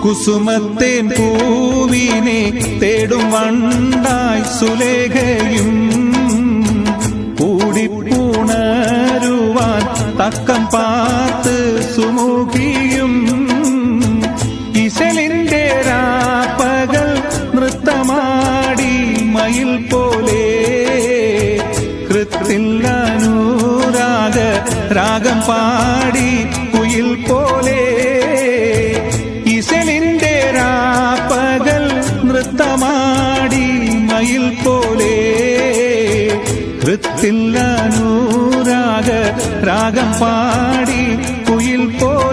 കുസുമത്തേൻ പൂവിനെ തേടും വണ്ടായി സുലേഖയും കൂടിപ്പൂണരുവാൻ തക്കം പാർത്ത് സുമുഖിയും ഇശലിന്റെ രാപ്പകൽ നൃത്തമാടി മയിൽ പോലെ കൃത്തില്ലനുരാഗ രാഗം പാടി കുയിൽ പോലെ ഇശലിന്റെ രാപ്പകൽ നൃത്തമാടി മയിൽ പോലെ കൃത്തില്ലനുരാഗ രാഗം പാടി കുയിൽ പോലെ